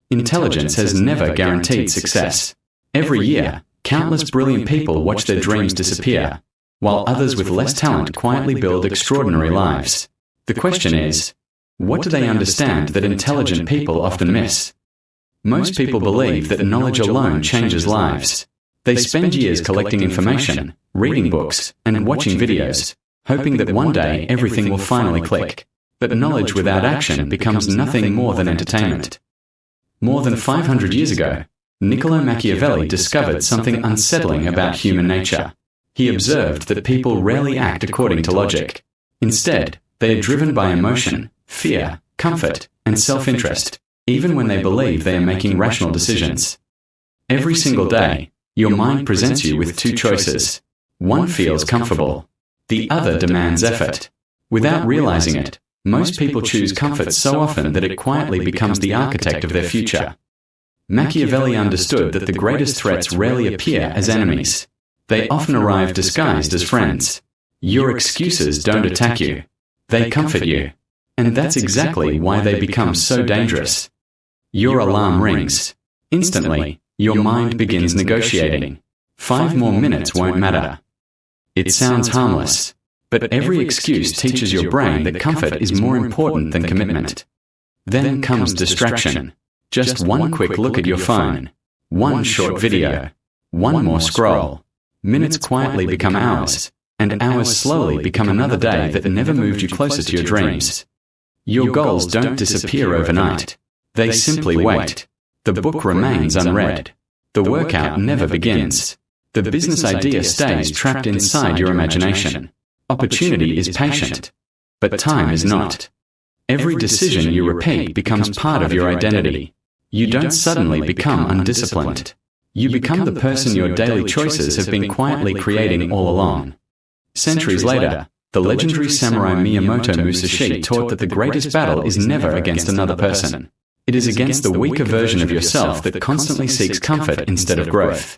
Intelligence has never guaranteed success. Every year, countless brilliant people watch their dreams disappear, while others with less talent quietly build extraordinary lives. The question is, what do they understand that intelligent people often miss? Most people believe that knowledge alone changes lives. They spend years collecting information, reading books, and watching videos, hoping that one day everything will finally click. But knowledge without action becomes nothing more than entertainment. More than 500 years ago, Niccolò Machiavelli discovered something unsettling about human nature. He observed that people rarely act according to logic. Instead, they are driven by emotion, fear, comfort, and self-interest, even when they believe they are making rational decisions. Every single day, your mind presents you with two choices. One feels comfortable. The other demands effort. Without realizing it, most people choose comfort so often that it quietly becomes the architect of their future. Machiavelli understood that the greatest threats rarely appear as enemies. They often arrive disguised as friends. Your excuses don't attack you. They comfort you. And that's exactly why they become so dangerous. Your alarm rings. Instantly, your mind begins negotiating. 5 more minutes won't matter. It sounds harmless. But every excuse teaches your brain that comfort is more important than commitment. Then comes distraction. Just one quick look at your phone. One short video. One more scroll. Minutes quietly become hours, and hours slowly become another day that never moved you closer to your dreams. Your goals don't disappear overnight. They simply wait. The book remains unread. The workout never begins. The business idea stays trapped inside your imagination. Opportunity is patient, but time is not. Every decision you repeat becomes part of your identity. You don't suddenly become undisciplined. You become the person your daily choices have been quietly creating all along. Centuries later, the legendary samurai Miyamoto Musashi taught that the greatest battle is never against another person. It is against the weaker version of yourself that constantly seeks comfort instead of growth.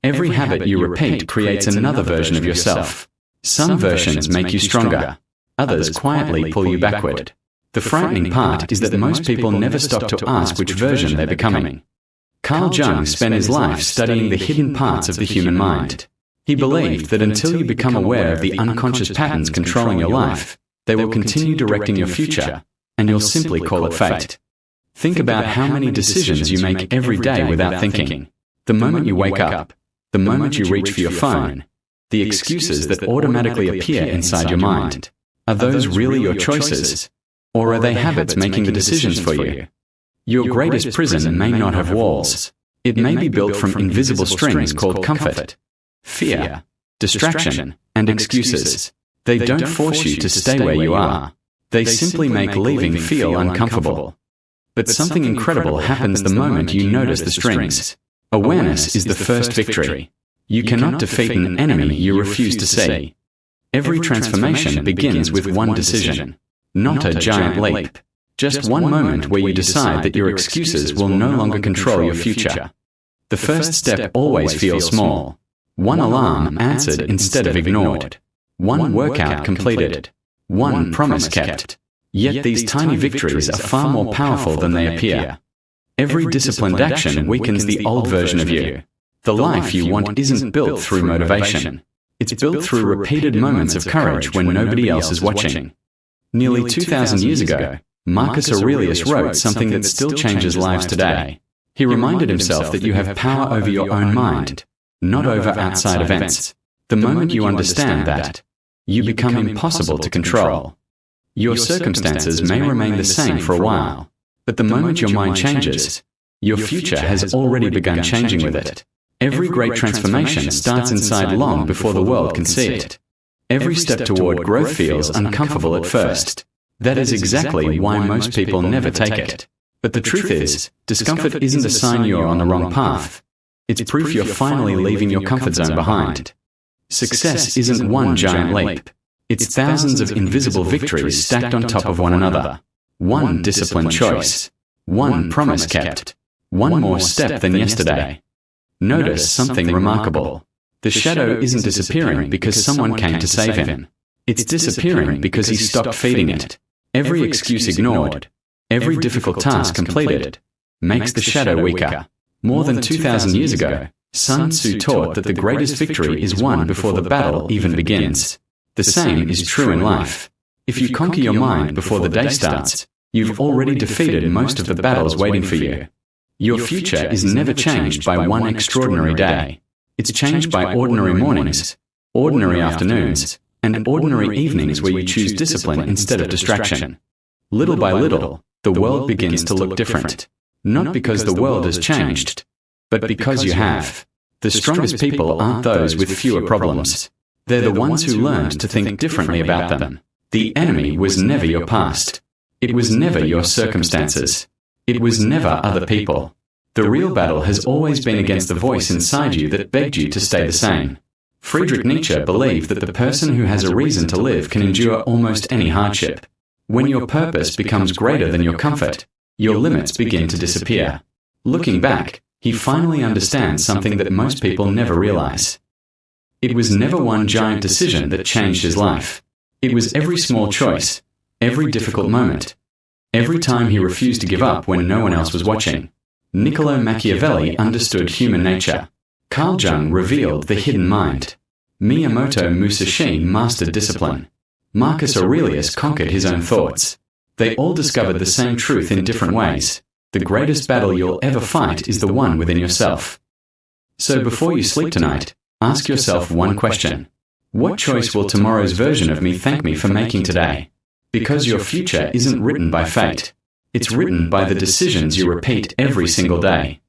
Every habit you repeat creates another version of yourself. Some versions make you stronger. Others quietly pull you backward. The frightening part is that most people never stop to ask which version they're becoming. Carl Jung spent his life studying the hidden parts of the human mind. He believed that until you become aware of the unconscious patterns controlling your life, they will continue directing your future, and you'll simply call it fate. Think about how many decisions you make every day without thinking. The moment you wake up, the moment you reach for your phone, the excuses that automatically appear inside your mind. Are those really your choices? Or are they habits making the decisions for you? Your greatest prison may not have walls. It may be built from invisible strings called comfort, fear, distraction, and excuses. They don't force you to stay where you are. They simply make leaving feel uncomfortable. But something incredible happens the moment you notice the strings. Awareness is the first victory. You cannot defeat an enemy you refuse to see. Every transformation begins with one decision, not a giant leap. Just one moment where you decide that your excuses will no longer control your future. The first step always feels small. One alarm answered instead of ignored. One workout completed. One promise kept. Yet these tiny victories are far more powerful than they appear. Every disciplined action weakens the old version of you. The life you want isn't built through motivation. It's built through repeated moments of courage when nobody else is watching. Nearly 2,000 years ago, Marcus Aurelius wrote something that still changes lives today. He reminded himself that you have power over your own mind, not over outside events. The moment you understand that, you become impossible to control. Your circumstances may remain the same for a while, but the moment your mind changes, your future has already begun changing with it. Every great transformation starts inside long before the world can see it. Every step toward growth feels uncomfortable at first. That is exactly why most people never take it. But the truth is, discomfort isn't a sign you're on the wrong path. It's proof you're finally leaving your comfort zone behind. Success isn't one giant leap. It's thousands of invisible victories stacked on top of one another. One disciplined choice. One promise kept. One more step than yesterday. Notice something remarkable. The shadow isn't disappearing because someone came to save him. It's disappearing because he stopped feeding it. Every excuse ignored, every difficult task completed, makes the shadow weaker. More than 2,000 years ago, Sun Tzu taught that the greatest victory is won before the battle even begins. The same is true in life. If you conquer your mind before the day starts, you've already defeated most of the battles waiting for you. Your future is never changed by one extraordinary day. It's changed by ordinary mornings, ordinary afternoons, and ordinary evenings where you choose discipline instead of distraction. Little by little, the world begins to look different. Not because the world has changed, but because you have. The strongest people aren't those with fewer problems. They're the ones who learned to think differently about them. The enemy was never your past. It was never your circumstances. It was never other people. The real battle has always been against the voice inside you that begged you to stay the same. Friedrich Nietzsche believed that the person who has a reason to live can endure almost any hardship. When your purpose becomes greater than your comfort, your limits begin to disappear. Looking back, he finally understands something that most people never realize. It was never one giant decision that changed his life. It was every small choice, every difficult moment, every time he refused to give up when no one else was watching. Niccolò Machiavelli understood human nature. Carl Jung revealed the hidden mind. Miyamoto Musashi mastered discipline. Marcus Aurelius conquered his own thoughts. They all discovered the same truth in different ways. The greatest battle you'll ever fight is the one within yourself. So before you sleep tonight, ask yourself one question. What choice will tomorrow's version of me thank me for making today? Because your future isn't written by fate. It's written by the decisions you repeat every single day.